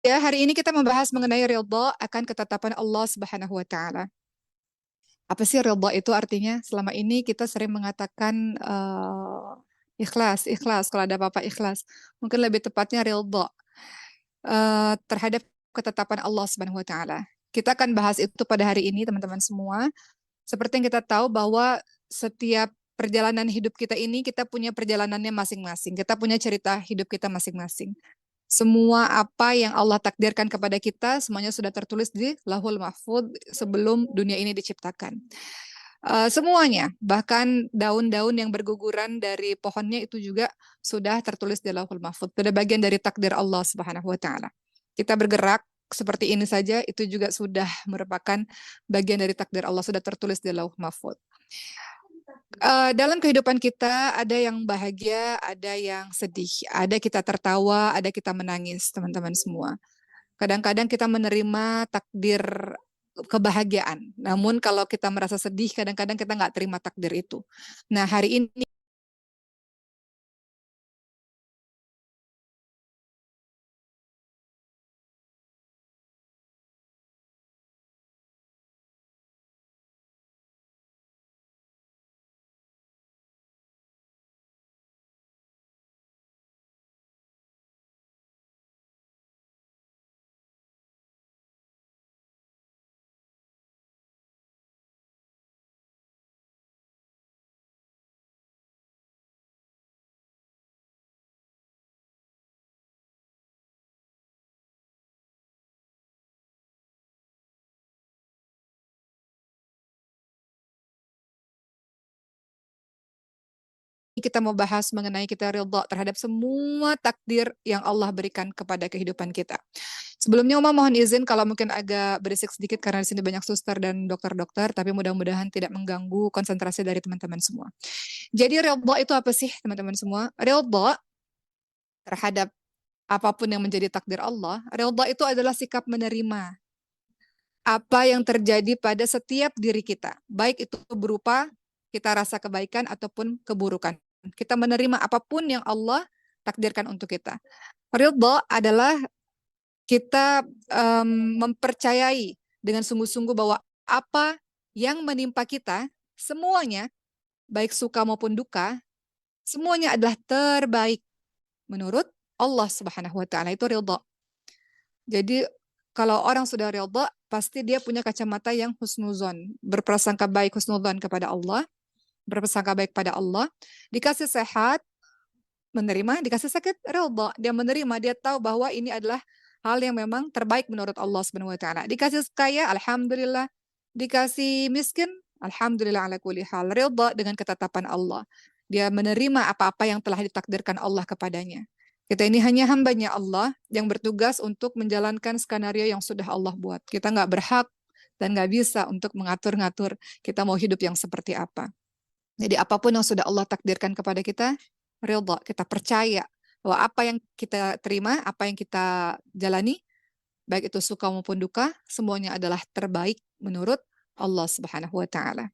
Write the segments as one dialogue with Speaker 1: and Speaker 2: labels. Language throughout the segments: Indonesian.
Speaker 1: Ya, hari ini kita membahas mengenai ridha akan ketetapan Allah Subhanahu wa taala. Apa sih ridha itu artinya? Selama ini kita sering mengatakan ikhlas, ikhlas, kalau ada apa-apa ikhlas. Mungkin lebih tepatnya ridha terhadap ketetapan Allah Subhanahu wa taala. Kita akan bahas itu pada hari ini, teman-teman semua. Seperti yang kita tahu bahwa setiap perjalanan hidup kita ini kita punya perjalanannya masing-masing. Kita punya cerita hidup kita masing-masing. Semua apa yang Allah takdirkan kepada kita, semuanya sudah tertulis di Lauhul Mahfuz sebelum dunia ini diciptakan. Semuanya, bahkan daun-daun yang berguguran dari pohonnya itu juga sudah tertulis di Lauhul Mahfuz. Sudah bagian dari takdir Allah Subhanahu wa taala. Kita bergerak seperti ini saja itu juga sudah merupakan bagian dari takdir Allah, sudah tertulis di Lauhul Mahfuz. Dalam kehidupan kita ada yang bahagia, ada yang sedih, ada kita tertawa, ada kita menangis, teman-teman semua. Kadang-kadang kita menerima takdir kebahagiaan. Namun kalau kita merasa sedih, kadang-kadang kita nggak terima takdir itu. Nah, hari ini kita mau bahas mengenai kita ridha terhadap semua takdir yang Allah berikan kepada kehidupan kita. Sebelumnya Uma mohon izin kalau mungkin agak berisik sedikit karena di sini banyak suster dan dokter-dokter, tapi mudah-mudahan tidak mengganggu konsentrasi dari teman-teman semua. Jadi ridha itu apa sih teman-teman semua? Ridha terhadap apapun yang menjadi takdir Allah, ridha itu adalah sikap menerima apa yang terjadi pada setiap diri kita, baik itu berupa kita rasa kebaikan ataupun keburukan. Kita menerima apapun yang Allah takdirkan untuk kita. Ridha adalah kita mempercayai dengan sungguh-sungguh bahwa apa yang menimpa kita, semuanya, baik suka maupun duka, semuanya adalah terbaik menurut Allah Subhanahu wa taala. Itu ridha. Jadi kalau orang sudah ridha, pasti dia punya kacamata yang husnuzon, berprasangka baik husnuzon kepada Allah, berprasangka baik pada Allah, dikasih sehat, menerima, dikasih sakit, ridha. Dia menerima, dia tahu bahwa ini adalah hal yang memang terbaik menurut Allah Subhanahu wa taala. Dikasih kaya, alhamdulillah. Dikasih miskin, alhamdulillah ala kulli hal. Ridha dengan ketetapan Allah. Dia menerima apa-apa yang telah ditakdirkan Allah kepadanya. Kita ini hanya hambanya Allah yang bertugas untuk menjalankan skenario yang sudah Allah buat. Kita nggak berhak dan nggak bisa untuk mengatur-ngatur kita mau hidup yang seperti apa. Jadi apapun yang sudah Allah takdirkan kepada kita, ridha, kita percaya bahwa apa yang kita terima, apa yang kita jalani, baik itu suka maupun duka, semuanya adalah terbaik menurut Allah Subhanahu wa taala.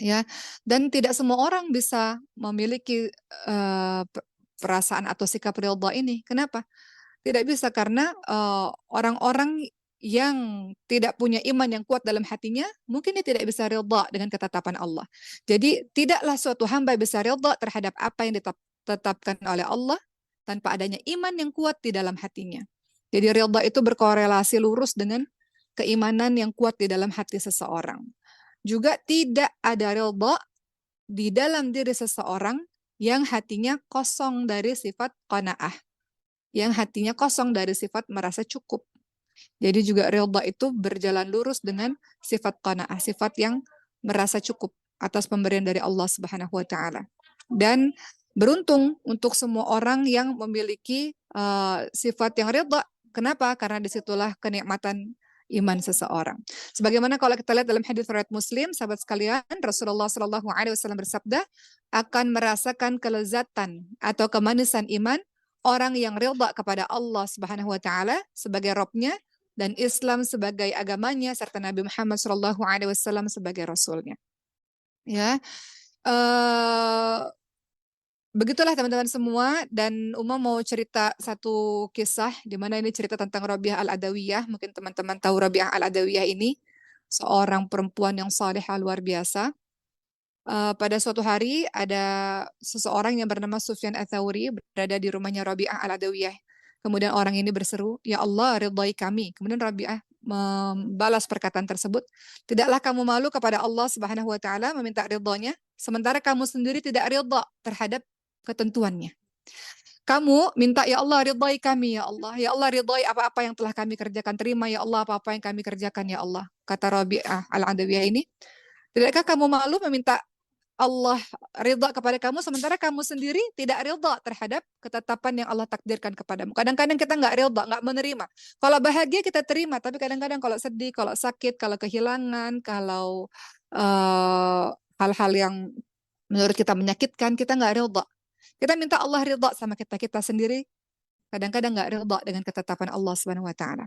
Speaker 1: Ya, dan tidak semua orang bisa memiliki perasaan atau sikap ridha ini. Kenapa? Tidak bisa karena orang-orang yang tidak punya iman yang kuat dalam hatinya, mungkin dia tidak bisa ridha dengan ketetapan Allah. Jadi tidaklah suatu hamba bisa ridha terhadap apa yang ditetapkan oleh Allah tanpa adanya iman yang kuat di dalam hatinya. Jadi ridha itu berkorelasi lurus dengan keimanan yang kuat di dalam hati seseorang. Juga tidak ada ridha di dalam diri seseorang yang hatinya kosong dari sifat qanaah, yang hatinya kosong dari sifat merasa cukup. Jadi juga ridha itu berjalan lurus dengan sifat qanaah, sifat yang merasa cukup atas pemberian dari Allah Subhanahu wa taala. Dan beruntung untuk semua orang yang memiliki sifat yang ridha. Kenapa? Karena disitulah kenikmatan iman seseorang. Sebagaimana kalau kita lihat dalam hadis riwayat Muslim, sahabat sekalian, Rasulullah Shallallahu Alaihi Wasallam bersabda, akan merasakan kelezatan atau kemanisan iman orang yang ridha kepada Allah Subhanahu wa taala sebagai Robnya dan Islam sebagai agamanya serta Nabi Muhammad Shallallahu alaihi wasallam sebagai rasulnya. Ya. Uh, Begitulah teman-teman semua, dan Uma mau cerita satu kisah di mana ini cerita tentang Rabi'ah Al-Adawiyah. Mungkin teman-teman tahu Rabi'ah Al-Adawiyah ini, seorang perempuan yang salehah luar biasa. Pada suatu hari ada seseorang yang bernama Sufyan Ats-Tsauri berada di rumahnya Rabi'ah Al-Adawiyah. Kemudian orang ini berseru, "Ya Allah, ridhai kami." Kemudian Rabi'ah membalas perkataan tersebut, "Tidaklah kamu malu kepada Allah Subhanahu wa taala meminta ridhonya, sementara kamu sendiri tidak ridha terhadap ketentuannya. Kamu minta, ya Allah ridhai kami ya Allah. Ya Allah ridhai apa-apa yang telah kami kerjakan. Terima ya Allah apa-apa yang kami kerjakan ya Allah." Kata Rabi'ah Al-Adawiyah ini, "Tidakkah kamu malu meminta Allah ridha kepada kamu sementara kamu sendiri tidak ridha terhadap ketetapan yang Allah takdirkan kepadamu." Kadang-kadang kita nggak ridha, nggak menerima. Kalau bahagia kita terima, tapi kadang-kadang kalau sedih, kalau sakit, kalau kehilangan, kalau eh, hal-hal yang menurut kita menyakitkan, kita nggak ridha. Kita minta Allah ridha sama kita, kita sendiri kadang-kadang nggak ridha dengan ketetapan Allah Subhanahu wa taala.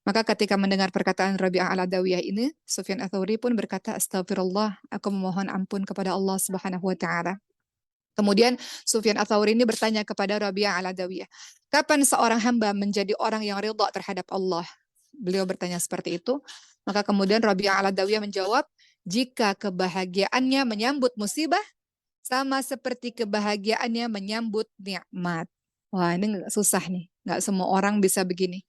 Speaker 1: Maka ketika mendengar perkataan Rabi'ah Al-Adawiyah ini, Sufyan Ats-Tsauri pun berkata, "Astagfirullah, aku memohon ampun kepada Allah Subhanahu wa taala." Kemudian Sufyan Ats-Tsauri ini bertanya kepada Rabi'ah Al-Adawiyah, "Kapan seorang hamba menjadi orang yang ridha terhadap Allah?" Beliau bertanya seperti itu. Maka kemudian Rabi'ah Al-Adawiyah menjawab, "Jika kebahagiaannya menyambut musibah sama seperti kebahagiaannya menyambut nikmat." Wah, ini susah nih. Nggak semua orang bisa begini.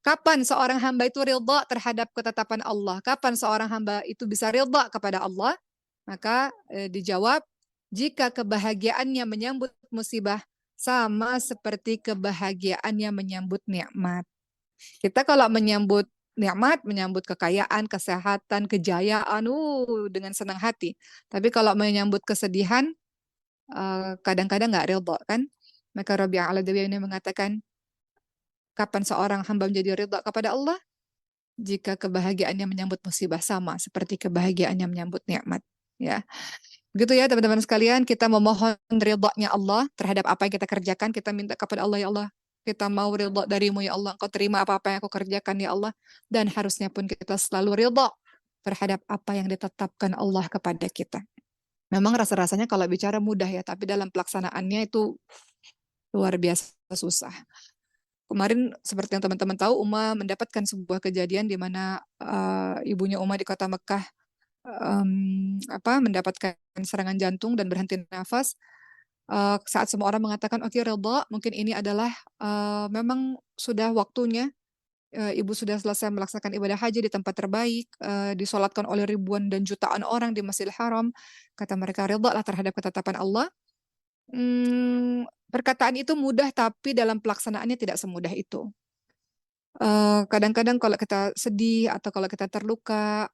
Speaker 1: Kapan seorang hamba itu ridha terhadap ketetapan Allah? Kapan seorang hamba itu bisa ridha kepada Allah? Maka dijawab, jika kebahagiaannya menyambut musibah sama seperti kebahagiaannya menyambut nikmat. Kita kalau menyambut nikmat, menyambut kekayaan, kesehatan, kejayaan, dengan senang hati. Tapi kalau menyambut kesedihan, kadang-kadang nggak ridha kan. Maka Rabi'ah Al-Adawiyah ini mengatakan, kapan seorang hamba menjadi ridha kepada Allah? Jika kebahagiaannya menyambut musibah sama seperti kebahagiaannya menyambut nikmat. Ya, begitu ya teman-teman sekalian, kita memohon ridha-Nya Allah terhadap apa yang kita kerjakan. Kita minta kepada Allah, ya Allah, kita mau ridha darimu ya Allah. Engkau terima apa-apa yang aku kerjakan ya Allah. Dan harusnya pun kita selalu ridha terhadap apa yang ditetapkan Allah kepada kita. Memang rasa-rasanya kalau bicara mudah ya, tapi dalam pelaksanaannya itu luar biasa susah. Kemarin seperti yang teman-teman tahu, Uma mendapatkan sebuah kejadian di mana ibunya Uma di kota Mekah mendapatkan serangan jantung dan berhenti nafas. Saat semua orang mengatakan, oke, ridha, mungkin ini adalah memang sudah waktunya. Ibu sudah selesai melaksanakan ibadah haji di tempat terbaik, disolatkan oleh ribuan dan jutaan orang di Masjidil Haram. Kata mereka, ridha lah terhadap ketetapan Allah. Perkataan itu mudah, tapi dalam pelaksanaannya tidak semudah itu. Kadang-kadang kalau kita sedih atau kalau kita terluka,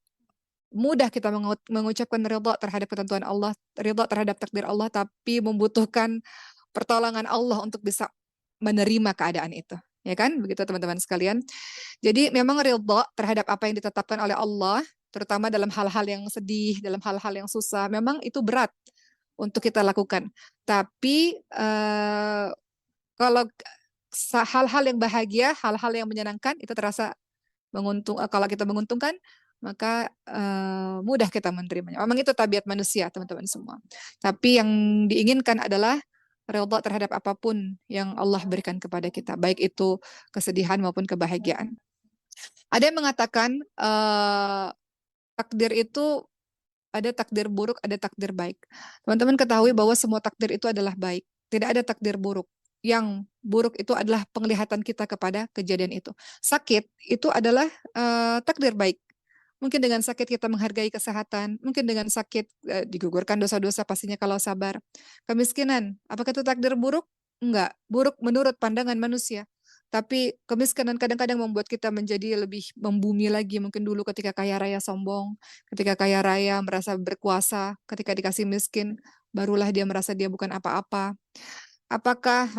Speaker 1: mudah kita mengucapkan ridha terhadap ketentuan Allah, ridha terhadap takdir Allah, tapi membutuhkan pertolongan Allah untuk bisa menerima keadaan itu. Ya kan? Begitu teman-teman sekalian. Jadi memang ridha terhadap apa yang ditetapkan oleh Allah, terutama dalam hal-hal yang sedih, dalam hal-hal yang susah, memang itu berat untuk kita lakukan. Tapi kalau hal-hal yang bahagia, hal-hal yang menyenangkan itu terasa kalau kita menguntungkan, maka mudah kita menerimanya. Memang itu tabiat manusia, teman-teman semua. Tapi yang diinginkan adalah ridha terhadap apapun yang Allah berikan kepada kita, baik itu kesedihan maupun kebahagiaan. Ada yang mengatakan takdir itu ada takdir buruk, ada takdir baik. Teman-teman ketahui bahwa semua takdir itu adalah baik. Tidak ada takdir buruk. Yang buruk itu adalah penglihatan kita kepada kejadian itu. Sakit itu adalah takdir baik. Mungkin dengan sakit kita menghargai kesehatan. Mungkin dengan sakit digugurkan dosa-dosa pastinya kalau sabar. Kemiskinan, apakah itu takdir buruk? Enggak. Buruk menurut pandangan manusia. Tapi kemiskinan kadang-kadang membuat kita menjadi lebih membumi lagi. Mungkin dulu ketika kaya raya sombong, ketika kaya raya merasa berkuasa, ketika dikasih miskin, barulah dia merasa dia bukan apa-apa. Apakah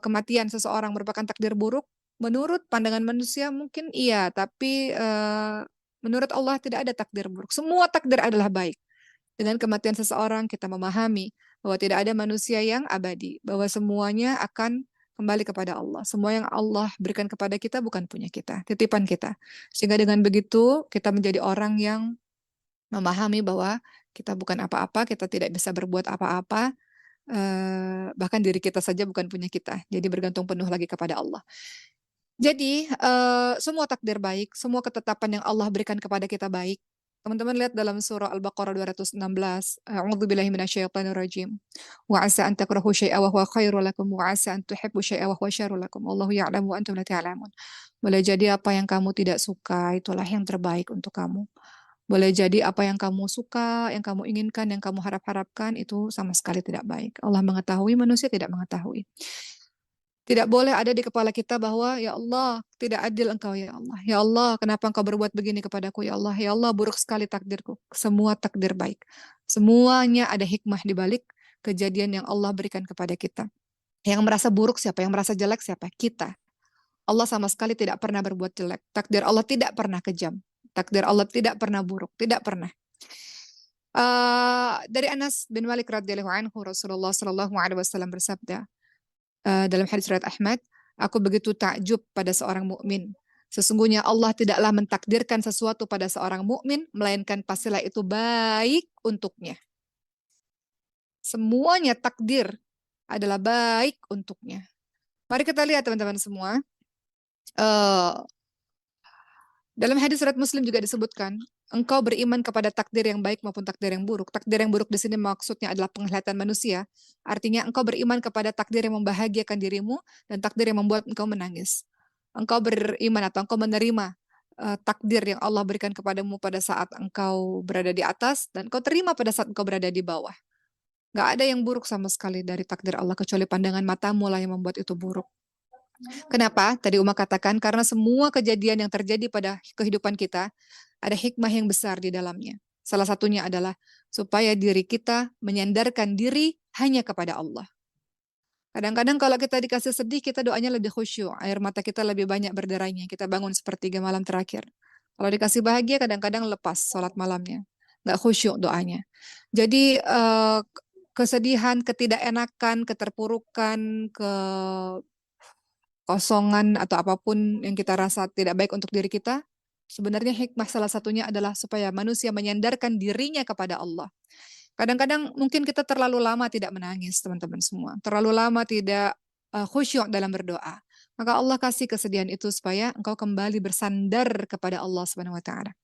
Speaker 1: kematian seseorang merupakan takdir buruk? Menurut pandangan manusia mungkin iya, tapi menurut Allah tidak ada takdir buruk. Semua takdir adalah baik. Dengan kematian seseorang kita memahami bahwa tidak ada manusia yang abadi, bahwa semuanya akan kembali kepada Allah. Semua yang Allah berikan kepada kita bukan punya kita, titipan kita. Sehingga dengan begitu kita menjadi orang yang memahami bahwa kita bukan apa-apa, kita tidak bisa berbuat apa-apa, Bahkan diri kita saja bukan punya kita. Jadi bergantung penuh lagi kepada Allah. Jadi, semua takdir baik, semua ketetapan yang Allah berikan kepada kita baik. Teman-teman lihat dalam surah Al-Baqarah 216, "A'udzubillahi minasyaitonirrajim. Wa 'asa an takrahu syai'an wa huwa khairul lakum wa 'asa an tuhibbu syai'an wa huwa syarrul lakum. Wallahu ya'lamu wa antum la ta'lamun." Boleh jadi apa yang kamu tidak suka itulah yang terbaik untuk kamu. Boleh jadi apa yang kamu suka, yang kamu inginkan, yang kamu harap-harapkan itu sama sekali tidak baik. Allah mengetahui, manusia tidak mengetahui. Tidak boleh ada di kepala kita bahwa, "Ya Allah, tidak adil Engkau ya Allah. Ya Allah, kenapa Engkau berbuat begini kepadaku ya Allah. Ya Allah, buruk sekali takdirku." Semua takdir baik. Semuanya ada hikmah di balik kejadian yang Allah berikan kepada kita. Yang merasa buruk siapa? Yang merasa jelek siapa? Kita. Allah sama sekali tidak pernah berbuat jelek. Takdir Allah tidak pernah kejam. Takdir Allah tidak pernah buruk, tidak pernah. Dari Anas bin Malik radhiyallahu anhu, Rasulullah sallallahu alaihi wasallam bersabda, dalam hadis riwayat Ahmad, aku begitu takjub pada seorang mukmin. Sesungguhnya Allah tidaklah mentakdirkan sesuatu pada seorang mukmin melainkan pastilah itu baik untuknya. Semuanya takdir adalah baik untuknya. Mari kita lihat teman-teman semua. Dalam hadis riwayat Muslim juga disebutkan, engkau beriman kepada takdir yang baik maupun takdir yang buruk. Takdir yang buruk di sini maksudnya adalah penglihatan manusia. Artinya engkau beriman kepada takdir yang membahagiakan dirimu dan takdir yang membuat engkau menangis. Engkau beriman atau engkau menerima takdir yang Allah berikan kepadamu pada saat engkau berada di atas dan engkau terima pada saat engkau berada di bawah. Gak ada yang buruk sama sekali dari takdir Allah kecuali pandangan matamu lah yang membuat itu buruk. Kenapa? Tadi Uma katakan karena semua kejadian yang terjadi pada kehidupan kita ada hikmah yang besar di dalamnya. Salah satunya adalah supaya diri kita menyandarkan diri hanya kepada Allah. Kadang-kadang kalau kita dikasih sedih, kita doanya lebih khusyuk. Air mata kita lebih banyak berderanya. Kita bangun sepertiga malam terakhir. Kalau dikasih bahagia, kadang-kadang lepas sholat malamnya. Nggak khusyuk doanya. Jadi kesedihan, ketidakenakan, keterpurukan, kekosongan atau apapun yang kita rasa tidak baik untuk diri kita, sebenarnya hikmah salah satunya adalah supaya manusia menyandarkan dirinya kepada Allah. Kadang-kadang mungkin kita terlalu lama tidak menangis, teman-teman semua. Terlalu lama tidak khusyuk dalam berdoa. Maka Allah kasih kesedihan itu supaya engkau kembali bersandar kepada Allah Subhanahu wa taala.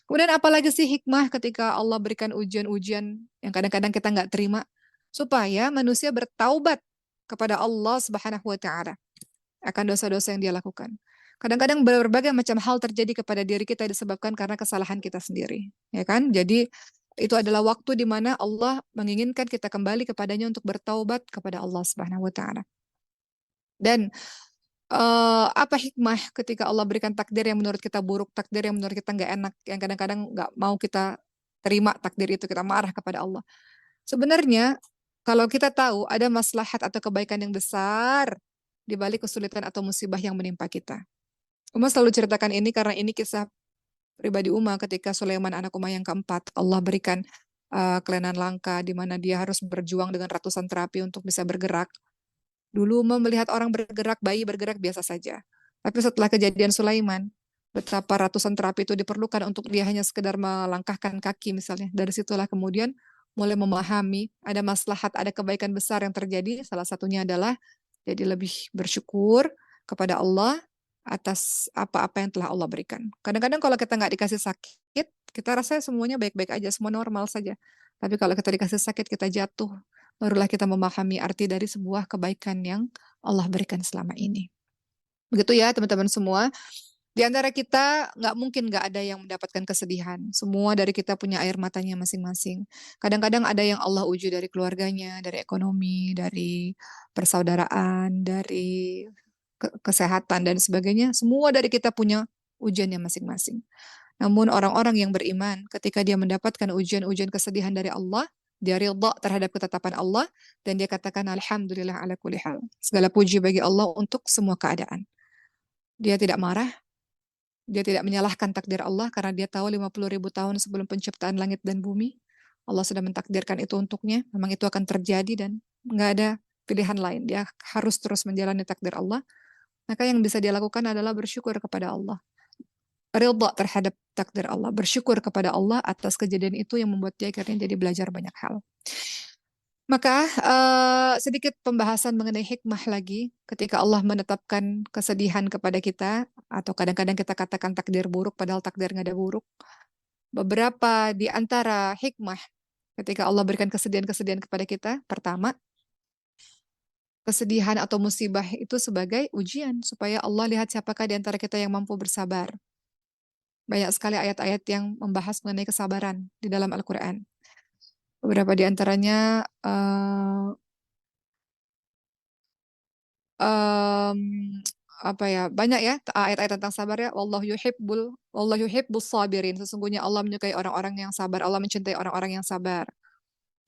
Speaker 1: Kemudian apalagi sih hikmah ketika Allah berikan ujian-ujian yang kadang-kadang kita nggak terima supaya manusia bertaubat kepada Allah Subhanahu wa taala akan dosa-dosa yang dia lakukan. Kadang-kadang berbagai macam hal terjadi kepada diri kita disebabkan karena kesalahan kita sendiri, ya kan? Jadi itu adalah waktu di mana Allah menginginkan kita kembali kepadanya untuk bertaubat kepada Allah Subhanahu wa taala. Dan apa hikmah ketika Allah berikan takdir yang menurut kita buruk, takdir yang menurut kita nggak enak, yang kadang-kadang nggak mau kita terima takdir itu, kita marah kepada Allah. Sebenarnya kalau kita tahu ada maslahat atau kebaikan yang besar di balik kesulitan atau musibah yang menimpa kita. Uma selalu ceritakan ini karena ini kisah pribadi Uma ketika Sulaiman anak Uma yang keempat. Allah berikan kelainan langka di mana dia harus berjuang dengan ratusan terapi untuk bisa bergerak. Dulu Uma melihat orang bergerak, bayi bergerak biasa saja. Tapi setelah kejadian Sulaiman, betapa ratusan terapi itu diperlukan untuk dia hanya sekedar melangkahkan kaki misalnya. Dari situlah kemudian mulai memahami ada maslahat, ada kebaikan besar yang terjadi. Salah satunya adalah jadi lebih bersyukur kepada Allah atas apa-apa yang telah Allah berikan. Kadang-kadang kalau kita nggak dikasih sakit, kita rasa semuanya baik-baik aja, semua normal saja. Tapi kalau kita dikasih sakit, kita jatuh, barulah kita memahami arti dari sebuah kebaikan yang Allah berikan selama ini. Begitu ya teman-teman semua. Di antara kita nggak mungkin nggak ada yang mendapatkan kesedihan. Semua dari kita punya air matanya masing-masing. Kadang-kadang ada yang Allah uji dari keluarganya, dari ekonomi, dari persaudaraan, dari kesehatan dan sebagainya. Semua dari kita punya ujiannya masing-masing. Namun orang-orang yang beriman ketika dia mendapatkan ujian-ujian kesedihan dari Allah, dia ridha terhadap ketetapan Allah dan dia katakan alhamdulillah ala kulli hal. Segala puji bagi Allah untuk semua keadaan. Dia tidak marah, dia tidak menyalahkan takdir Allah karena dia tahu 50.000 tahun sebelum penciptaan langit dan bumi, Allah sudah mentakdirkan itu untuknya. Memang itu akan terjadi dan nggak ada pilihan lain. Dia harus terus menjalani takdir Allah. Maka yang bisa dia lakukan adalah bersyukur kepada Allah. Ridha terhadap takdir Allah. Bersyukur kepada Allah atas kejadian itu yang membuat dia akhirnya jadi belajar banyak hal. Maka sedikit pembahasan mengenai hikmah lagi ketika Allah menetapkan kesedihan kepada kita atau kadang-kadang kita katakan takdir buruk padahal takdir nggak ada buruk. Beberapa di antara hikmah ketika Allah berikan kesedihan-kesedihan kepada kita, pertama, kesedihan atau musibah itu sebagai ujian supaya Allah lihat siapakah di antara kita yang mampu bersabar. Banyak sekali ayat-ayat yang membahas mengenai kesabaran di dalam Al-Quran. Beberapa di antaranya em, apa ya, banyak ya ayat-ayat tentang sabar ya. Wallahu yuhibbus sabirin. Sesungguhnya Allah menyukai orang-orang yang sabar. Allah mencintai orang-orang yang sabar.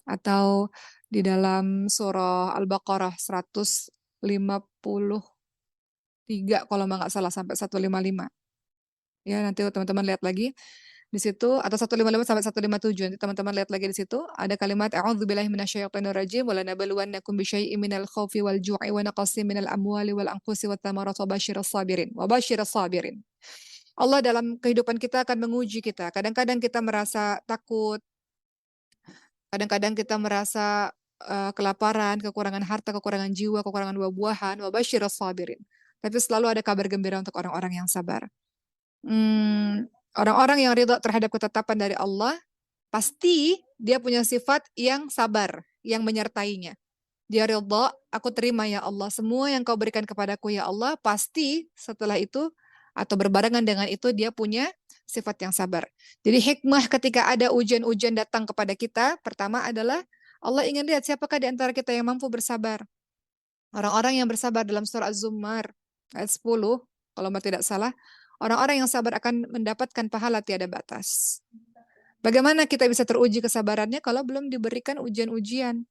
Speaker 1: Atau di dalam surah Al-Baqarah 153 kalau nggak salah sampai 155. Ya, nanti teman-teman lihat lagi di situ atau 155 sampai 157. Nanti teman-teman lihat lagi di situ ada kalimat a'udzubillahi minasyaitonir rajim wa lanabluwannakum bisyai'im minal khaufi wal ju'i wa naqsin minal amwali wal anfusi wat thamarati wa basyiras sabirin. Wa basyiras sabirin. Allah dalam kehidupan kita akan menguji kita. Kadang-kadang kita merasa takut, kadang-kadang kita merasa kelaparan, kekurangan harta, kekurangan jiwa, kekurangan buah-buahan, wa basyiras sabirin. Tapi selalu ada kabar gembira untuk orang-orang yang sabar. Orang-orang yang ridha terhadap ketetapan dari Allah, pasti dia punya sifat yang sabar, yang menyertainya. Dia ridha, aku terima ya Allah, semua yang kau berikan kepadaku ya Allah, pasti setelah itu atau berbarengan dengan itu dia punya sifat yang sabar. Jadi hikmah ketika ada ujian-ujian datang kepada kita, pertama adalah Allah ingin lihat siapakah di antara kita yang mampu bersabar. Orang-orang yang bersabar dalam surah Az-Zumar ayat 10, kalau tidak salah, orang-orang yang sabar akan mendapatkan pahala tiada batas. Bagaimana kita bisa teruji kesabarannya kalau belum diberikan ujian-ujian?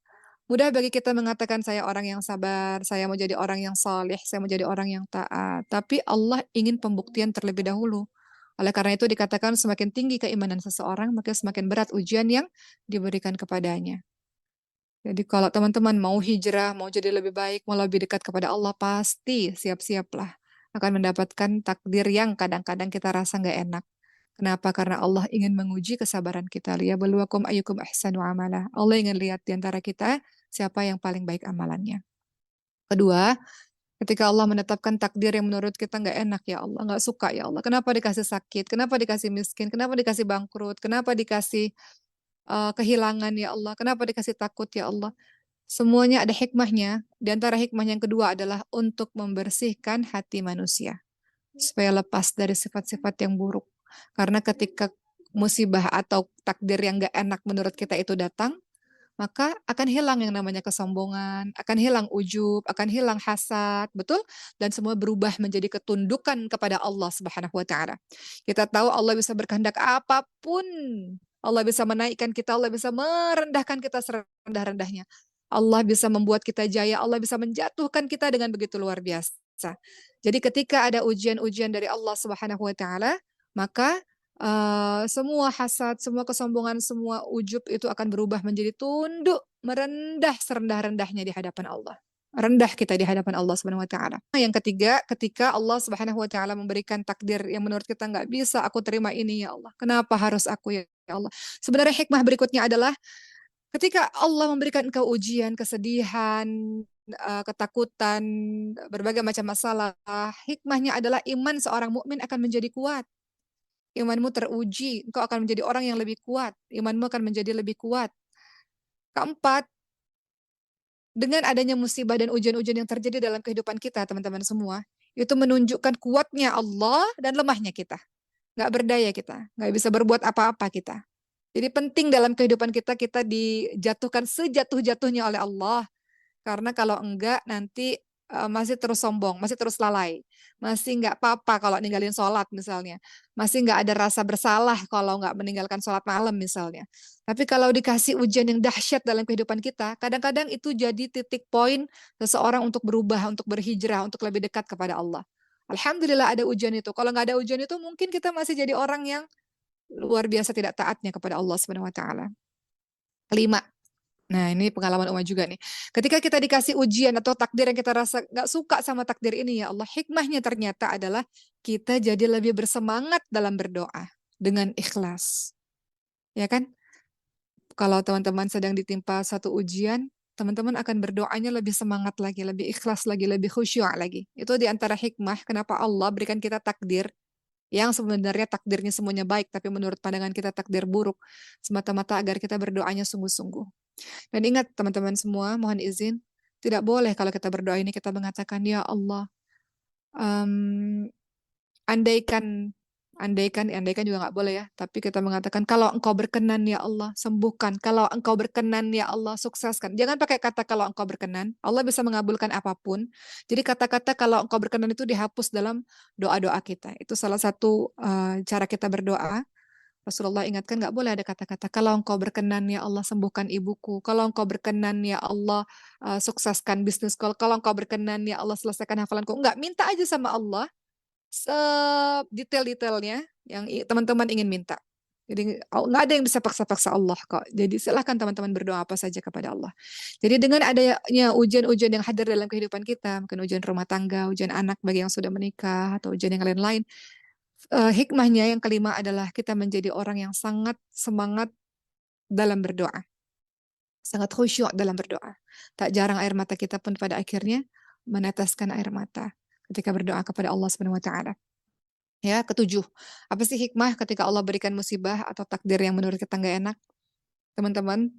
Speaker 1: Mudah bagi kita mengatakan saya orang yang sabar, saya mau jadi orang yang saleh, saya mau jadi orang yang taat. Tapi Allah ingin pembuktian terlebih dahulu. Oleh karena itu dikatakan semakin tinggi keimanan seseorang, maka semakin berat ujian yang diberikan kepadanya. Jadi kalau teman-teman mau hijrah, mau jadi lebih baik, mau lebih dekat kepada Allah, pasti siap-siaplah akan mendapatkan takdir yang kadang-kadang kita rasa nggak enak. Kenapa? Karena Allah ingin menguji kesabaran kita. Liyabluwakum ayyukum ahsanu amala. Allah ingin lihat di antara kita siapa yang paling baik amalannya. Kedua, ketika Allah menetapkan takdir yang menurut kita nggak enak ya Allah, nggak suka ya Allah. Kenapa dikasih sakit? Kenapa dikasih miskin? Kenapa dikasih bangkrut? Kenapa dikasih kehilangan ya Allah? Kenapa dikasih takut ya Allah? Semuanya ada hikmahnya. Di antara hikmah yang kedua adalah untuk membersihkan hati manusia supaya lepas dari sifat-sifat yang buruk. Karena ketika musibah atau takdir yang gak enak menurut kita itu datang, maka akan hilang yang namanya kesombongan, akan hilang ujub, akan hilang hasad, betul? Dan semua berubah menjadi ketundukan kepada Allah Subhanahu wa taala. Kita tahu Allah bisa berkehendak apapun. Allah bisa menaikkan kita, Allah bisa merendahkan kita serendah-rendahnya. Allah bisa membuat kita jaya, Allah bisa menjatuhkan kita dengan begitu luar biasa. Jadi ketika ada ujian-ujian dari Allah Subhanahu wa taala, maka semua hasad, semua kesombongan, semua ujub itu akan berubah menjadi tunduk, merendah serendah-rendahnya di hadapan Allah. Rendah kita di hadapan Allah Subhanahu wa taala. Yang ketiga, ketika Allah Subhanahu wa taala memberikan takdir yang menurut kita nggak bisa aku terima ini ya Allah. Kenapa harus aku ya Allah? Sebenarnya hikmah berikutnya adalah ketika Allah memberikan engkau ujian, kesedihan, ketakutan, berbagai macam masalah, hikmahnya adalah iman seorang mukmin akan menjadi kuat. Imanmu teruji, engkau akan menjadi orang yang lebih kuat. Imanmu akan menjadi lebih kuat. Keempat, dengan adanya musibah dan ujian-ujian yang terjadi dalam kehidupan kita, teman-teman semua, itu menunjukkan kuatnya Allah dan lemahnya kita. Nggak berdaya kita, nggak bisa berbuat apa-apa kita. Jadi penting dalam kehidupan kita, kita dijatuhkan sejatuh-jatuhnya oleh Allah. Karena kalau enggak nanti masih terus sombong, masih terus lalai. Masih enggak apa-apa kalau ninggalin sholat misalnya. Masih enggak ada rasa bersalah kalau enggak meninggalkan sholat malam misalnya. Tapi kalau dikasih ujian yang dahsyat dalam kehidupan kita, kadang-kadang itu jadi titik poin seseorang untuk berubah, untuk berhijrah, untuk lebih dekat kepada Allah. Alhamdulillah ada ujian itu. Kalau nggak ada ujian itu mungkin kita masih jadi orang yang luar biasa tidak taatnya kepada Allah Subhanahu wa taala. Kelima, nah, ini pengalaman Uma juga nih. Ketika kita dikasih ujian atau takdir yang kita rasa nggak suka sama takdir ini ya Allah, hikmahnya ternyata adalah kita jadi lebih bersemangat dalam berdoa dengan ikhlas. Ya kan? Kalau teman-teman sedang ditimpa satu ujian, teman-teman akan berdoanya lebih semangat lagi, lebih ikhlas lagi, lebih khusyuk lagi. Itu di antara hikmah kenapa Allah berikan kita takdir yang sebenarnya takdirnya semuanya baik, tapi menurut pandangan kita takdir buruk, semata-mata agar kita berdoanya sungguh-sungguh. Dan ingat teman-teman semua, mohon izin, tidak boleh kalau kita berdoa ini kita mengatakan, ya Allah, em, andaikan, andaikan juga nggak boleh ya, tapi kita mengatakan, kalau engkau berkenan ya Allah, sembuhkan. Kalau engkau berkenan ya Allah, sukseskan. Jangan pakai kata kalau engkau berkenan. Allah bisa mengabulkan apapun. Jadi kata-kata kalau engkau berkenan itu dihapus dalam doa-doa kita. Itu salah satu cara kita berdoa. Rasulullah ingatkan nggak boleh ada kata-kata kalau engkau berkenan ya Allah sembuhkan ibuku, kalau engkau berkenan ya Allah sukseskan bisnisku, kalau engkau berkenan ya Allah selesaikan hafalanku. Enggak, minta aja sama Allah sedetail-detailnya yang teman-teman ingin minta. Jadi nggak ada yang bisa paksa-paksa Allah kok. Jadi silahkan teman-teman berdoa apa saja kepada Allah. Jadi dengan adanya ujian-ujian yang hadir dalam kehidupan kita, mungkin ujian rumah tangga, ujian anak bagi yang sudah menikah, atau ujian yang lain-lain, hikmahnya yang kelima adalah kita menjadi orang yang sangat semangat dalam berdoa. Sangat khusyuk dalam berdoa. Tak jarang air mata kita pun pada akhirnya meneteskan air mata ketika berdoa kepada Allah Subhanahu wa taala. Ya, ketujuh. Apa sih hikmah ketika Allah berikan musibah atau takdir yang menurut kita nggak enak? Teman-teman,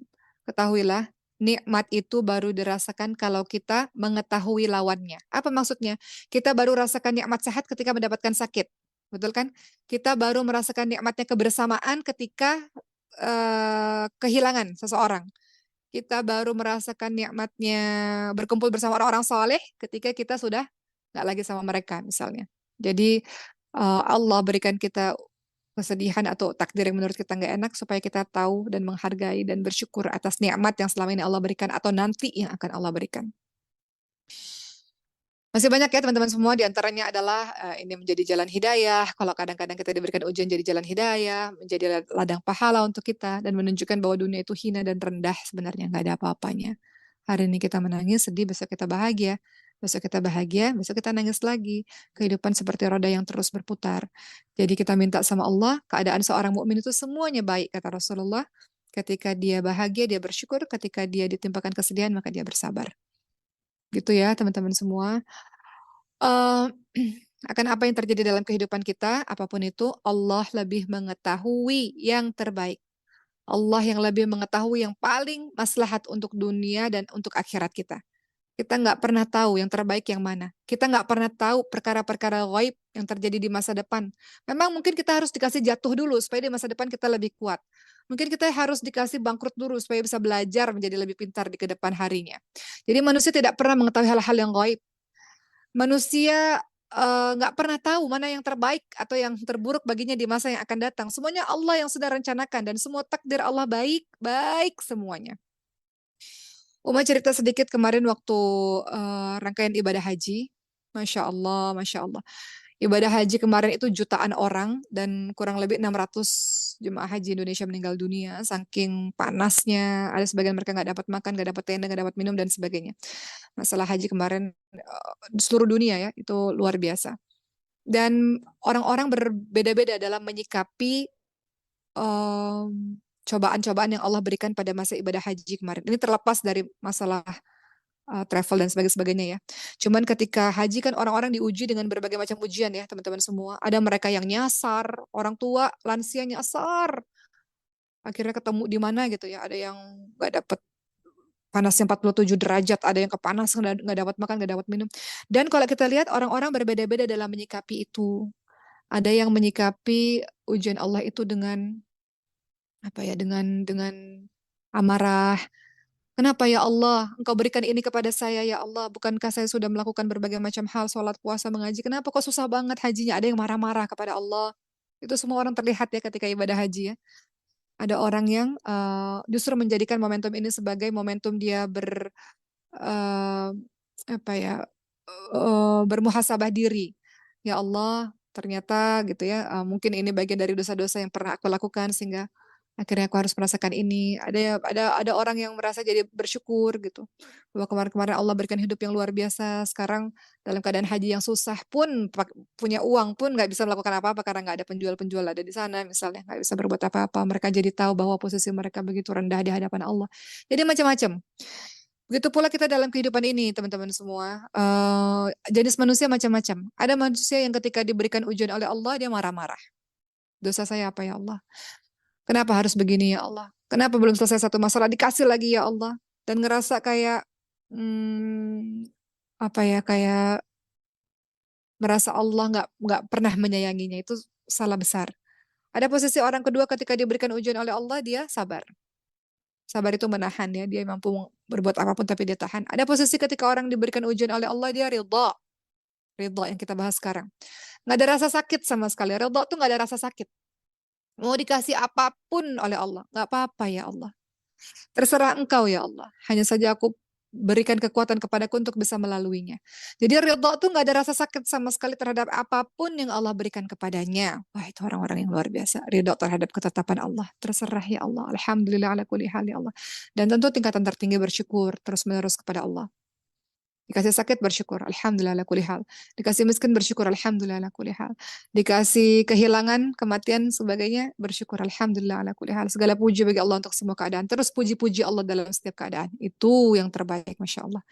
Speaker 1: ketahuilah nikmat itu baru dirasakan kalau kita mengetahui lawannya. Apa maksudnya? Kita baru rasakan nikmat sehat ketika mendapatkan sakit. Betul kan? Kita baru merasakan nikmatnya kebersamaan ketika kehilangan seseorang. Kita baru merasakan nikmatnya berkumpul bersama orang-orang soleh ketika kita sudah nggak lagi sama mereka misalnya. Jadi Allah berikan kita kesedihan atau takdir yang menurut kita nggak enak supaya kita tahu dan menghargai dan bersyukur atas nikmat yang selama ini Allah berikan atau nanti yang akan Allah berikan. Masih banyak ya teman-teman semua, di antaranya adalah ini menjadi jalan hidayah. Kalau kadang-kadang kita diberikan ujian jadi jalan hidayah, menjadi ladang pahala untuk kita dan menunjukkan bahwa dunia itu hina dan rendah, sebenarnya nggak ada apa-apanya. Hari ini kita menangis, sedih, besok kita bahagia. Besok kita bahagia, besok kita nangis lagi. Kehidupan seperti roda yang terus berputar. Jadi kita minta sama Allah, keadaan seorang mukmin itu semuanya baik, kata Rasulullah. Ketika dia bahagia, dia bersyukur. Ketika dia ditimpakan kesedihan, maka dia bersabar. Gitu ya teman-teman semua. Eh, akan apa yang terjadi dalam kehidupan kita, apapun itu, Allah lebih mengetahui yang terbaik. Allah yang lebih mengetahui yang paling maslahat untuk dunia dan untuk akhirat kita. Kita nggak pernah tahu yang terbaik yang mana. Kita nggak pernah tahu perkara-perkara gaib yang terjadi di masa depan. Memang mungkin kita harus dikasih jatuh dulu supaya di masa depan kita lebih kuat. Mungkin kita harus dikasih bangkrut dulu supaya bisa belajar menjadi lebih pintar di kedepan harinya. Jadi manusia tidak pernah mengetahui hal-hal yang gaib. Manusia nggak pernah tahu mana yang terbaik atau yang terburuk baginya di masa yang akan datang. Semuanya Allah yang sudah rencanakan dan semua takdir Allah baik, baik semuanya. Uma cerita sedikit kemarin waktu rangkaian ibadah haji. Masya Allah, Masya Allah. Ibadah haji kemarin itu jutaan orang dan kurang lebih 600 jemaah haji Indonesia meninggal dunia. Saking panasnya, ada sebagian mereka nggak dapat makan, nggak dapat tenda, nggak dapat minum dan sebagainya. Masalah haji kemarin di seluruh dunia ya, itu luar biasa. Dan orang-orang berbeda-beda dalam menyikapi cobaan-cobaan yang Allah berikan pada masa ibadah haji kemarin. Ini terlepas dari masalah travel dan sebagainya ya. Cuman ketika haji kan orang-orang diuji dengan berbagai macam ujian ya teman-teman semua. Ada mereka yang nyasar, orang tua, lansia nyasar. Akhirnya ketemu di mana gitu ya. Ada yang nggak dapat panasnya 47 derajat, ada yang kepanasan, nggak dapat makan, nggak dapat minum. Dan kalau kita lihat orang-orang berbeda-beda dalam menyikapi itu. Ada yang menyikapi ujian Allah itu dengan apa ya, dengan amarah. Kenapa ya Allah, Engkau berikan ini kepada saya ya Allah, bukankah saya sudah melakukan berbagai macam hal, sholat, puasa, mengaji, kenapa kok susah banget hajinya? Ada yang marah-marah kepada Allah. Itu semua orang terlihat ya ketika ibadah haji ya. Ada orang yang justru menjadikan momentum ini sebagai momentum dia eh, apa ya, bermuhasabah diri. Ya Allah, ternyata gitu ya, mungkin ini bagian dari dosa-dosa yang pernah aku lakukan sehingga akhirnya aku harus merasakan ini. Ada orang yang merasa jadi bersyukur gitu. Bahwa kemarin-kemarin Allah berikan hidup yang luar biasa. Sekarang dalam keadaan haji yang susah pun punya uang pun nggak bisa melakukan apa-apa karena nggak ada penjual-penjual ada di sana misalnya nggak bisa berbuat apa-apa. Mereka jadi tahu bahwa posisi mereka begitu rendah di hadapan Allah. Jadi macam-macam. Begitu pula kita dalam kehidupan ini, teman-teman semua. Jenis manusia macam-macam. Ada manusia yang ketika diberikan ujian oleh Allah, dia marah-marah. Dosa saya apa ya Allah? Kenapa harus begini ya Allah? Kenapa belum selesai satu masalah dikasih lagi ya Allah? Dan ngerasa kayak hmm, apa ya, kayak merasa Allah nggak pernah menyayanginya, itu salah besar. Ada posisi orang kedua ketika diberikan ujian oleh Allah, dia sabar. Sabar itu menahan ya, dia mampu berbuat apapun tapi dia tahan. Ada posisi ketika orang diberikan ujian oleh Allah, dia ridha. Ridha yang kita bahas sekarang. Nggak ada rasa sakit sama sekali. Ridha tuh nggak ada rasa sakit. Mau dikasih apapun oleh Allah, nggak apa-apa ya Allah. Terserah engkau ya Allah. Hanya saja aku berikan kekuatan kepadaku untuk bisa melaluinya. Jadi ridha tuh nggak ada rasa sakit sama sekali terhadap apapun yang Allah berikan kepadanya. Wah, itu orang-orang yang luar biasa. Ridha terhadap ketetapan Allah. Terserah ya Allah. Alhamdulillah ala kulli hal ya Allah. Dan tentu tingkatan tertinggi bersyukur terus-menerus kepada Allah. Dikasih sakit bersyukur, alhamdulillah ala kulli hal. Dikasih miskin bersyukur, alhamdulillah ala kulli hal. Dikasih kehilangan, kematian, sebagainya bersyukur, alhamdulillah ala kulli hal. Segala puji bagi Allah untuk semua keadaan. Terus puji-puji Allah dalam setiap keadaan. Itu yang terbaik, Masya Allah.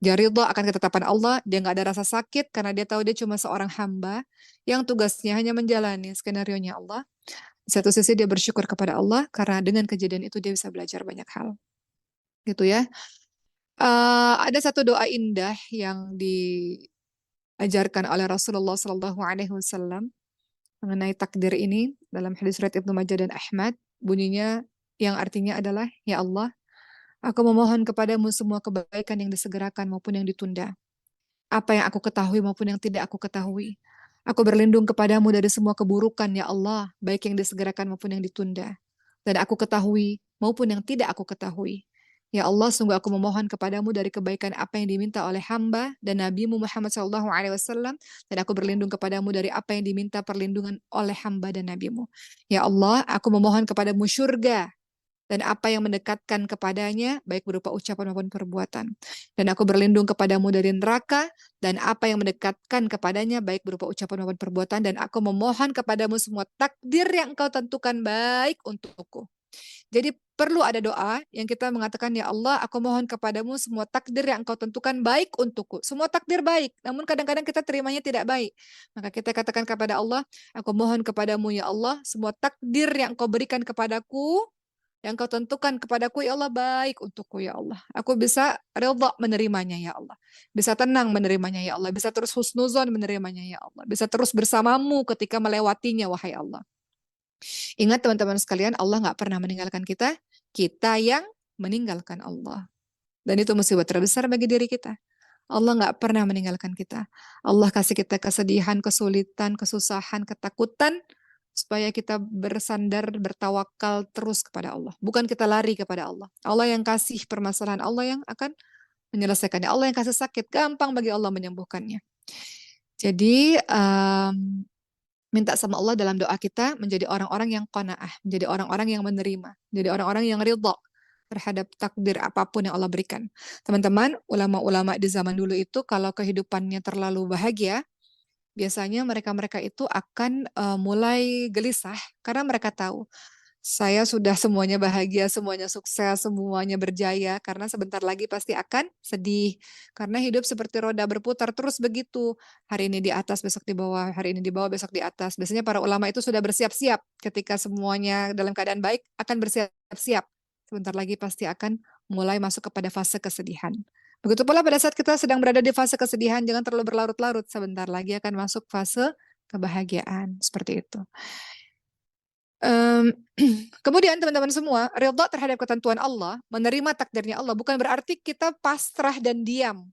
Speaker 1: Dia ridha akan ketetapan Allah, dia nggak ada rasa sakit karena dia tahu dia cuma seorang hamba yang tugasnya hanya menjalani skenario-nya Allah. Di satu sisi dia bersyukur kepada Allah karena dengan kejadian itu dia bisa belajar banyak hal. Gitu ya. Ada satu doa indah yang diajarkan oleh Rasulullah Shallallahu Alaihi Wasallam mengenai takdir ini dalam hadis riwayat Ibnu Majah dan Ahmad. Bunyinya yang artinya adalah, Ya Allah, aku memohon kepadamu semua kebaikan yang disegerakan maupun yang ditunda. Apa yang aku ketahui maupun yang tidak aku ketahui. Aku berlindung kepadamu dari semua keburukan, Ya Allah, baik yang disegerakan maupun yang ditunda. Dan aku ketahui maupun yang tidak aku ketahui. Ya Allah, sungguh aku memohon kepadamu dari kebaikan apa yang diminta oleh hamba dan Nabi-Mu Muhammad SAW, dan aku berlindung kepadamu dari apa yang diminta perlindungan oleh hamba dan Nabi-Mu. Ya Allah, aku memohon kepadamu syurga dan apa yang mendekatkan kepadanya, baik berupa ucapan maupun perbuatan. Dan aku berlindung kepadamu dari neraka, dan apa yang mendekatkan kepadanya, baik berupa ucapan maupun perbuatan. Dan aku memohon kepadamu semua takdir yang engkau tentukan baik untukku. Jadi perlu ada doa yang kita mengatakan, Ya Allah, aku mohon kepadamu semua takdir yang engkau tentukan baik untukku. Semua takdir baik, namun kadang-kadang kita terimanya tidak baik. Maka kita katakan kepada Allah, aku mohon kepadamu ya Allah, semua takdir yang engkau berikan kepadaku, yang kau tentukan kepadaku, ya Allah, baik untukku, ya Allah. Aku bisa redha menerimanya, ya Allah. Bisa tenang menerimanya, ya Allah. Bisa terus husnuzon menerimanya, ya Allah. Bisa terus bersamamu ketika melewatinya, wahai Allah. Ingat teman-teman sekalian, Allah nggak pernah meninggalkan kita. Kita yang meninggalkan Allah. Dan itu musibah terbesar bagi diri kita. Allah nggak pernah meninggalkan kita. Allah kasih kita kesedihan, kesulitan, kesusahan, ketakutan, supaya kita bersandar, bertawakal terus kepada Allah. Bukan kita lari kepada Allah. Allah yang kasih permasalahan, Allah yang akan menyelesaikannya. Allah yang kasih sakit, gampang bagi Allah menyembuhkannya. Jadi, minta sama Allah dalam doa kita menjadi orang-orang yang qanaah, menjadi orang-orang yang menerima, menjadi orang-orang yang ridha terhadap takdir apapun yang Allah berikan. Teman-teman, ulama-ulama di zaman dulu itu kalau kehidupannya terlalu bahagia, biasanya mereka-mereka itu akan mulai gelisah karena mereka tahu saya sudah semuanya bahagia, semuanya sukses, semuanya berjaya, karena sebentar lagi pasti akan sedih. Karena hidup seperti roda berputar terus begitu. Hari ini di atas, besok di bawah, hari ini di bawah, besok di atas. Biasanya para ulama itu sudah bersiap-siap ketika semuanya dalam keadaan baik, akan bersiap-siap. Sebentar lagi pasti akan mulai masuk kepada fase kesedihan. Begitu pula pada saat kita sedang berada di fase kesedihan, jangan terlalu berlarut-larut. Sebentar lagi akan masuk fase kebahagiaan. Seperti itu. Mmm, kemudian teman-teman semua, ridha terhadap ketentuan Allah, menerima takdirnya Allah, bukan berarti kita pasrah dan diam,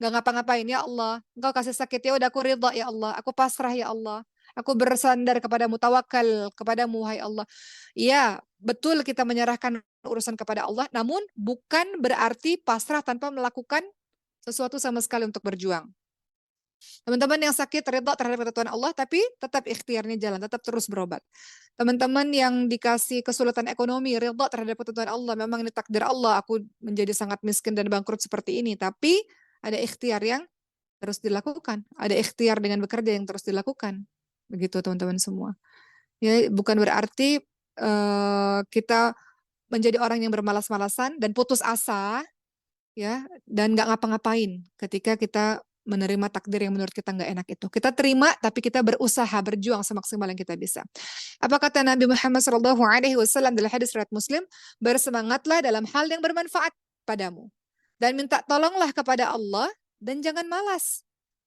Speaker 1: nggak ngapa-ngapain, "Ya Allah, Engkau kasih sakit, ya udah aku ridha ya Allah, aku pasrah ya Allah, aku bersandar kepadamu, tawakal kepadamu wahai Allah." Iya, betul kita menyerahkan urusan kepada Allah, namun bukan berarti pasrah tanpa melakukan sesuatu sama sekali untuk berjuang. Teman-teman yang sakit ridha terhadap ketentuan Allah, tapi tetap ikhtiarnya jalan, tetap terus berobat. Teman-teman yang dikasih kesulitan ekonomi, ridha terhadap ketentuan Allah, memang ini takdir Allah, aku menjadi sangat miskin dan bangkrut seperti ini, tapi ada ikhtiar yang terus dilakukan, ada ikhtiar dengan bekerja yang terus dilakukan. Begitu teman-teman semua. Ya, bukan berarti kita menjadi orang yang bermalas-malasan dan putus asa ya, dan nggak ngapa-ngapain ketika kita menerima takdir yang menurut kita nggak enak itu. Kita terima, tapi kita berusaha, berjuang semaksimal yang kita bisa. Apa kata Nabi Muhammad SAW dalam hadis riwayat Muslim? Bersemangatlah dalam hal yang bermanfaat padamu. Dan minta tolonglah kepada Allah dan jangan malas.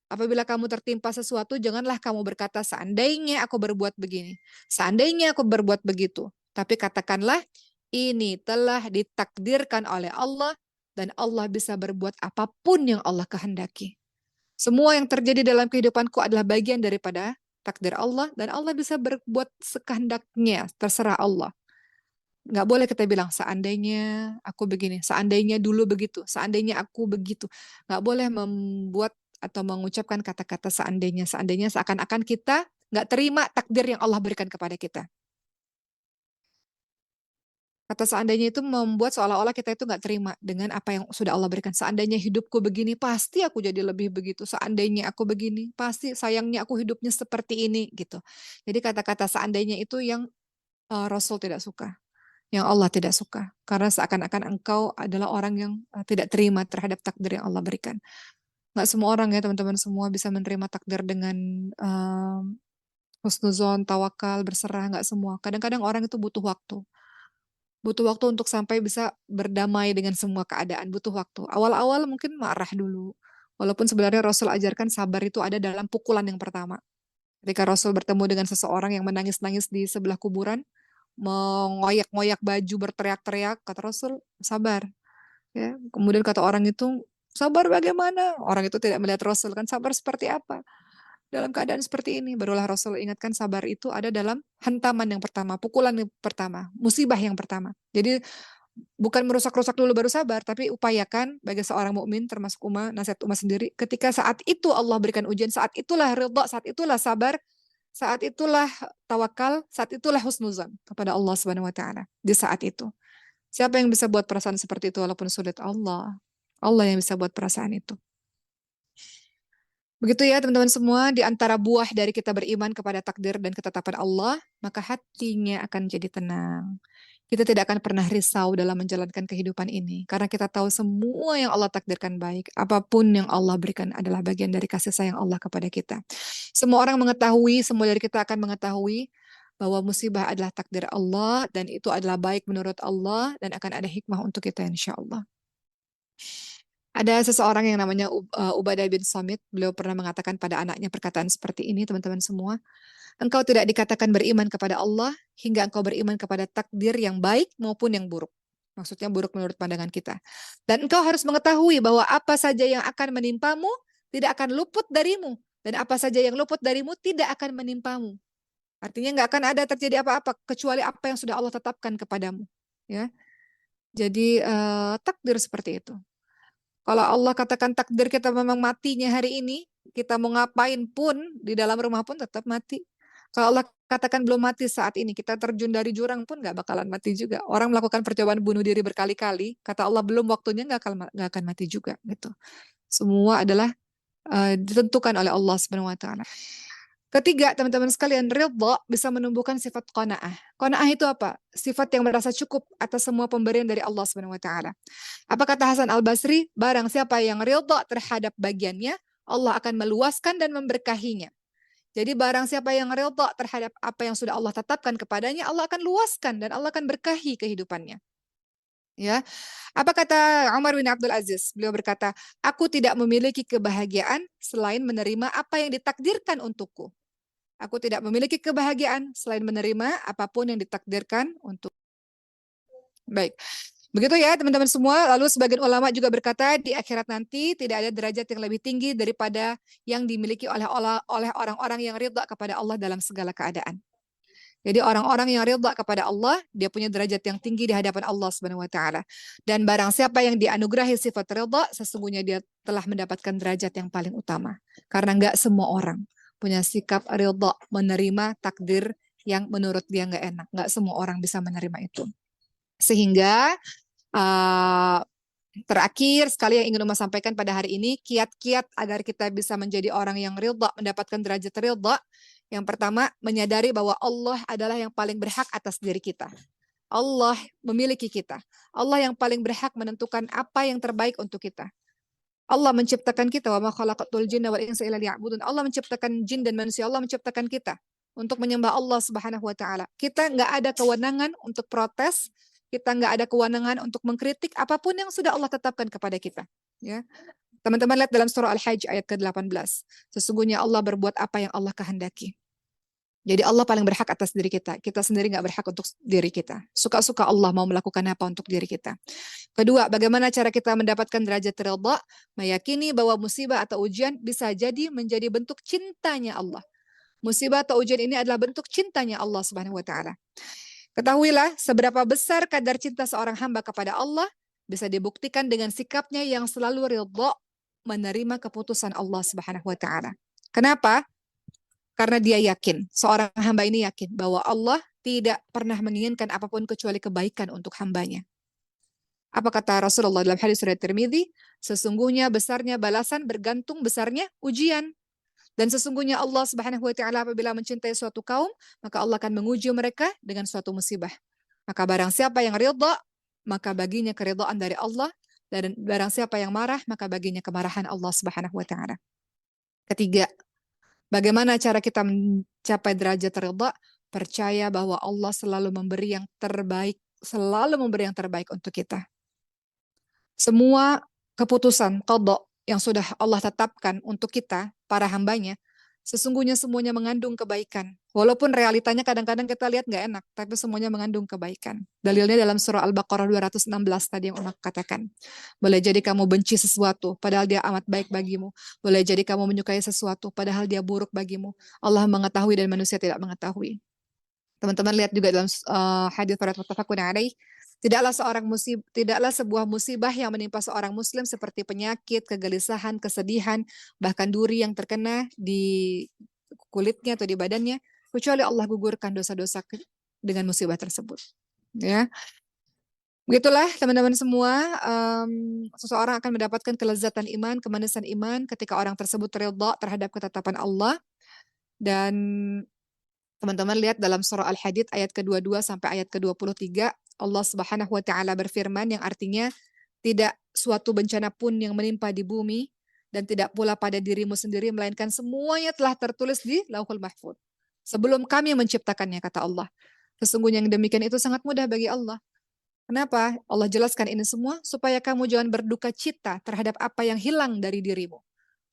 Speaker 1: Apabila kamu tertimpa sesuatu, janganlah kamu berkata, seandainya aku berbuat begini, seandainya aku berbuat begitu. Tapi katakanlah, ini telah ditakdirkan oleh Allah, dan Allah bisa berbuat apapun yang Allah kehendaki. Semua yang terjadi dalam kehidupanku adalah bagian daripada takdir Allah, dan Allah bisa berbuat sekehendaknya, terserah Allah. Nggak boleh kita bilang, seandainya aku begini, seandainya dulu begitu, seandainya aku begitu. Nggak boleh membuat atau mengucapkan kata-kata seandainya seakan-akan kita nggak terima takdir yang Allah berikan kepada kita. Kata seandainya itu membuat seolah-olah kita itu nggak terima dengan apa yang sudah Allah berikan. Seandainya hidupku begini, pasti aku jadi lebih begitu. Seandainya aku begini, pasti sayangnya aku hidupnya seperti ini gitu. Jadi kata-kata seandainya itu yang Rasul tidak suka, yang Allah tidak suka. Karena seakan-akan engkau adalah orang yang tidak terima terhadap takdir yang Allah berikan. Nggak semua orang ya teman-teman semua bisa menerima takdir dengan husnuzon, tawakal, berserah. Nggak semua. Kadang-kadang orang itu butuh waktu. Butuh waktu untuk sampai bisa berdamai dengan semua keadaan, butuh waktu. Awal-awal mungkin marah dulu. Walaupun sebenarnya Rasul ajarkan sabar itu ada dalam pukulan yang pertama. Ketika Rasul bertemu dengan seseorang yang menangis-nangis di sebelah kuburan, mengoyak-ngoyak baju, berteriak-teriak, kata Rasul, sabar. Ya. Kemudian kata orang itu, sabar bagaimana? Orang itu tidak melihat Rasul, kan sabar seperti apa? Dalam keadaan seperti ini, barulah Rasul ingatkan sabar itu ada dalam hantaman yang pertama, pukulan yang pertama, musibah yang pertama. Jadi bukan merusak-rusak dulu baru sabar, tapi upayakan bagi seorang mukmin termasuk umat, nasihat umat sendiri, ketika saat itu Allah berikan ujian, saat itulah ridha, saat itulah sabar, saat itulah tawakal, saat itulah husnuzan kepada Allah Subhanahu wa taala di saat itu. Siapa yang bisa buat perasaan seperti itu walaupun sulit? Allah. Allah yang bisa buat perasaan itu. Begitu ya teman-teman semua, di antara buah dari kita beriman kepada takdir dan ketetapan Allah, maka hatinya akan jadi tenang. Kita tidak akan pernah risau dalam menjalankan kehidupan ini, karena kita tahu semua yang Allah takdirkan baik. Apapun yang Allah berikan adalah bagian dari kasih sayang Allah kepada kita. Semua orang mengetahui, semua dari kita akan mengetahui bahwa musibah adalah takdir Allah, dan itu adalah baik menurut Allah, dan akan ada hikmah untuk kita insya Allah. Ada seseorang yang namanya Ubadah bin Samit, beliau pernah mengatakan pada anaknya perkataan seperti ini, teman-teman semua. Engkau tidak dikatakan beriman kepada Allah hingga engkau beriman kepada takdir yang baik maupun yang buruk. Maksudnya buruk menurut pandangan kita. Dan engkau harus mengetahui bahwa apa saja yang akan menimpamu tidak akan luput darimu. Dan apa saja yang luput darimu tidak akan menimpamu. Artinya nggak akan ada terjadi apa-apa kecuali apa yang sudah Allah tetapkan kepadamu. Ya, jadi takdir seperti itu. Kalau Allah katakan takdir kita memang matinya hari ini, kita mau ngapain pun di dalam rumah pun tetap mati. Kalau Allah katakan belum mati saat ini, kita terjun dari jurang pun nggak bakalan mati juga. Orang melakukan percobaan bunuh diri berkali-kali, kata Allah belum waktunya nggak akan mati juga gitu. Semua adalah ditentukan oleh Allah Subhanahu Wa Taala. Ketiga, teman-teman sekalian, ridha bisa menumbuhkan sifat qanaah. Qanaah itu apa? Sifat yang merasa cukup atas semua pemberian dari Allah Subhanahu wa taala. Apa kata Hasan Al-Basri? Barang siapa yang ridha terhadap bagiannya, Allah akan meluaskan dan memberkahinya. Jadi barang siapa yang ridha terhadap apa yang sudah Allah tetapkan kepadanya, Allah akan luaskan dan Allah akan berkahi kehidupannya. Ya. Apa kata Umar bin Abdul Aziz? Beliau berkata, "Aku tidak memiliki kebahagiaan selain menerima apa yang ditakdirkan untukku." Aku tidak memiliki kebahagiaan selain menerima apapun yang ditakdirkan untuk. Baik. Begitu ya teman-teman semua. Lalu sebagian ulama juga berkata di akhirat nanti tidak ada derajat yang lebih tinggi daripada yang dimiliki oleh orang-orang yang ridha kepada Allah dalam segala keadaan. Jadi orang-orang yang ridha kepada Allah, dia punya derajat yang tinggi di hadapan Allah Subhanahu wa taala. Dan barang siapa yang dianugerahi sifat ridha, sesungguhnya dia telah mendapatkan derajat yang paling utama. Karena enggak semua orang punya sikap ridha, menerima takdir yang menurut dia enggak enak. Enggak semua orang bisa menerima itu. Sehingga terakhir sekali yang ingin Uma sampaikan pada hari ini, kiat-kiat agar kita bisa menjadi orang yang ridha, mendapatkan derajat ridha. Yang pertama, menyadari bahwa Allah adalah yang paling berhak atas diri kita. Allah memiliki kita. Allah yang paling berhak menentukan apa yang terbaik untuk kita. Allah menciptakan kita, wa ma khalaqatul jinna wal insa illa liya'budun. Allah menciptakan jin dan manusia, Allah menciptakan kita untuk menyembah Allah Subhanahu wa taala. Kita nggak ada kewenangan untuk protes, kita nggak ada kewenangan untuk mengkritik apapun yang sudah Allah tetapkan kepada kita. Ya. Teman-teman lihat dalam surah Al-Hajj ayat ke-18. Sesungguhnya Allah berbuat apa yang Allah kehendaki. Jadi Allah paling berhak atas diri kita. Kita sendiri nggak berhak untuk diri kita. Suka-suka Allah mau melakukan apa untuk diri kita. Kedua, bagaimana cara kita mendapatkan derajat ridha? Meyakini bahwa musibah atau ujian bisa jadi menjadi bentuk cintanya Allah. Musibah atau ujian ini adalah bentuk cintanya Allah Subhanahu wa taala. Ketahuilah seberapa besar kadar cinta seorang hamba kepada Allah bisa dibuktikan dengan sikapnya yang selalu ridha menerima keputusan Allah Subhanahu wa taala. Kenapa? Karena dia yakin, seorang hamba ini yakin bahwa Allah tidak pernah menginginkan apapun kecuali kebaikan untuk hambanya. Apa kata Rasulullah dalam hadis riwayat Tirmidzi? Sesungguhnya besarnya balasan bergantung besarnya ujian. Dan sesungguhnya Allah Subhanahu wa taala apabila mencintai suatu kaum, maka Allah akan menguji mereka dengan suatu musibah. Maka barang siapa yang ridha, maka baginya keridhaan dari Allah, dan barang siapa yang marah, maka baginya kemarahan Allah Subhanahu wa taala. Ketiga, bagaimana cara kita mencapai derajat ridha? Percaya bahwa Allah selalu memberi yang terbaik, selalu memberi yang terbaik untuk kita. Semua keputusan qadha yang sudah Allah tetapkan untuk kita, para hambanya, sesungguhnya semuanya mengandung kebaikan. Walaupun realitanya kadang-kadang kita lihat nggak enak, tapi semuanya mengandung kebaikan. Dalilnya dalam surah Al-Baqarah 216 tadi yang Uma katakan. Boleh jadi kamu benci sesuatu, padahal dia amat baik bagimu. Boleh jadi kamu menyukai sesuatu, padahal dia buruk bagimu. Allah mengetahui dan manusia tidak mengetahui. Teman-teman lihat juga dalam hadis riwayat muttafaqun alaih, tidaklah sebuah musibah yang menimpa seorang muslim seperti penyakit, kegelisahan, kesedihan, bahkan duri yang terkena di kulitnya atau di badannya, kecuali Allah gugurkan dosa-dosa dengan musibah tersebut. Ya, begitulah teman-teman semua, seseorang akan mendapatkan kelezatan iman, kemanisan iman ketika orang tersebut ridha terhadap ketetapan Allah. Dan teman-teman lihat dalam surah Al-Hadid ayat ke-22 sampai ayat ke-23, Allah Subhanahu wa taala berfirman yang artinya tidak suatu bencana pun yang menimpa di bumi dan tidak pula pada dirimu sendiri melainkan semuanya telah tertulis di Lauhul Mahfuz. Sebelum kami menciptakannya, kata Allah. Sesungguhnya yang demikian itu sangat mudah bagi Allah. Kenapa? Allah jelaskan ini semua supaya kamu jangan berduka cita terhadap apa yang hilang dari dirimu.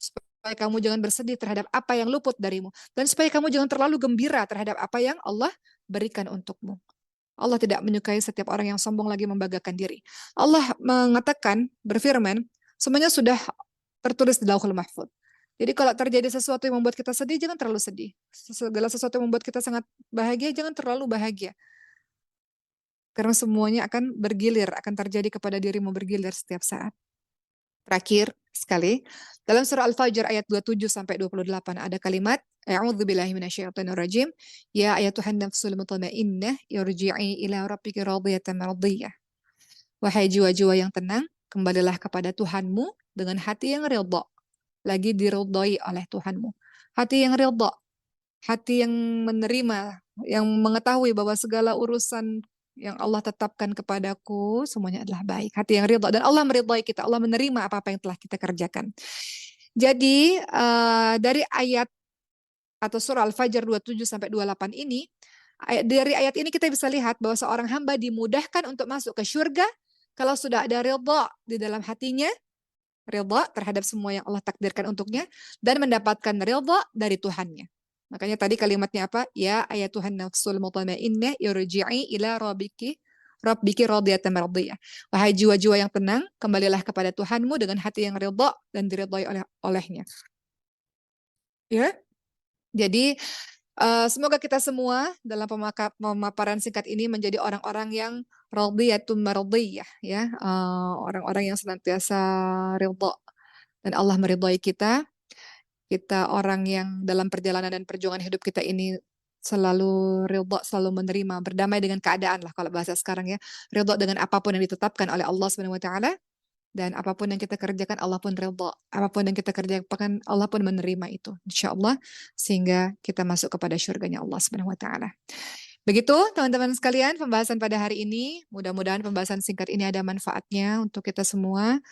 Speaker 1: Supaya kamu jangan bersedih terhadap apa yang luput darimu. Dan supaya kamu jangan terlalu gembira terhadap apa yang Allah berikan untukmu. Allah tidak menyukai setiap orang yang sombong lagi membanggakan diri. Allah mengatakan, berfirman, semuanya sudah tertulis di Lauhul Mahfuz. Jadi kalau terjadi sesuatu yang membuat kita sedih, jangan terlalu sedih. Segala sesuatu yang membuat kita sangat bahagia, jangan terlalu bahagia. Karena semuanya akan bergilir, akan terjadi kepada dirimu bergilir setiap saat. Terakhir sekali, dalam surah Al-Fajr ayat 27 sampai 28 ada kalimat A'udzubillahi minasyaitonirrajim. Ya ayatuhan nafsul mutmainnah irji'i ila rabbiki radiyatan mardiyah. Wahai jiwa-jiwa yang tenang, kembalilah kepada Tuhanmu dengan hati yang ridha. Lagi diridhai oleh Tuhanmu. Hati yang ridha, hati yang menerima, yang mengetahui bahwa segala urusan yang Allah tetapkan kepadaku semuanya adalah baik. Hati yang ridha dan Allah meridhai kita, Allah menerima apa-apa yang telah kita kerjakan. Jadi dari ayat atau surah Al-Fajr 27 sampai 28 ini, dari ayat ini kita bisa lihat bahwa seorang hamba dimudahkan untuk masuk ke surga kalau sudah ada ridha di dalam hatinya, ridha terhadap semua yang Allah takdirkan untuknya dan mendapatkan ridha dari Tuhannya. Makanya tadi kalimatnya apa? Ya ayatuhan nafsul mutmainnah irji'i ila rabbiki radiyatan mardiyah. Wahai jiwa-jiwa yang tenang, kembalilah kepada Tuhanmu dengan hati yang ridha dan diridhai olehnya. Ya. Jadi semoga kita semua dalam pemaparan singkat ini menjadi orang-orang yang radiyatun mardiyah, ya, orang-orang yang senantiasa ridha dan Allah meridhai kita. Kita orang yang dalam perjalanan dan perjuangan hidup kita ini selalu ridha, selalu menerima, berdamai dengan keadaan lah kalau bahasa sekarang ya. Ridha dengan apapun yang ditetapkan oleh Allah Subhanahu wa taala dan apapun yang kita kerjakan Allah pun ridha. Apapun yang kita kerjakan Allah pun menerima itu insyaallah sehingga kita masuk kepada syurganya Allah Subhanahu wa taala. Begitu teman-teman sekalian pembahasan pada hari ini. Mudah-mudahan pembahasan singkat ini ada manfaatnya untuk kita semua.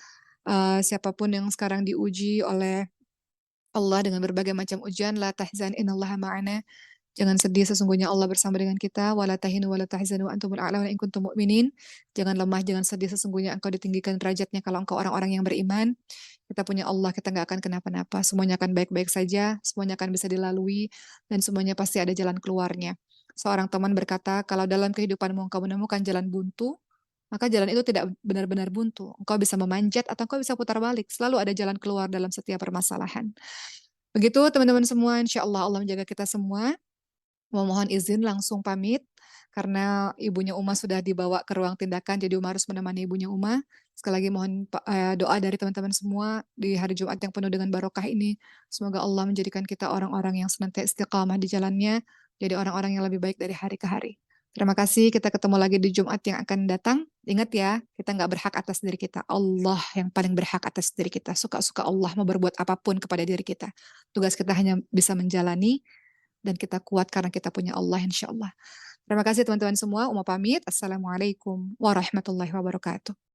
Speaker 1: Siapapun yang sekarang diuji oleh Allah dengan berbagai macam ujian, la tahzan innallaha ma'ana. Jangan sedih, sesungguhnya Allah bersama dengan kita. Wala tahinu wala tahzanu wa antumul a'launa in kuntum mu'minin. Jangan lemah, jangan sedih, sesungguhnya engkau ditinggikan derajatnya kalau engkau orang-orang yang beriman. Kita punya Allah, kita nggak akan kenapa-napa. Semuanya akan baik-baik saja, semuanya akan bisa dilalui, dan semuanya pasti ada jalan keluarnya. Seorang teman berkata, kalau dalam kehidupanmu engkau menemukan jalan buntu, maka jalan itu tidak benar-benar buntu. Engkau bisa memanjat atau engkau bisa putar balik. Selalu ada jalan keluar dalam setiap permasalahan. Begitu teman-teman semua, insya Allah Allah menjaga kita semua. Mohon izin langsung pamit karena ibunya Uma sudah dibawa ke ruang tindakan, jadi Uma harus menemani ibunya Uma. Sekali lagi mohon doa dari teman-teman semua di hari Jumat yang penuh dengan barokah ini. Semoga Allah menjadikan kita orang-orang yang senantiasa istiqamah di jalannya, jadi orang-orang yang lebih baik dari hari ke hari. Terima kasih, kita ketemu lagi di Jumat yang akan datang. Ingat ya, kita nggak berhak atas diri kita. Allah yang paling berhak atas diri kita. Suka-suka Allah mau berbuat apapun kepada diri kita. Tugas kita hanya bisa menjalani, dan kita kuat karena kita punya Allah insya Allah. Terima kasih teman-teman semua. Uma pamit. Assalamualaikum warahmatullahi wabarakatuh.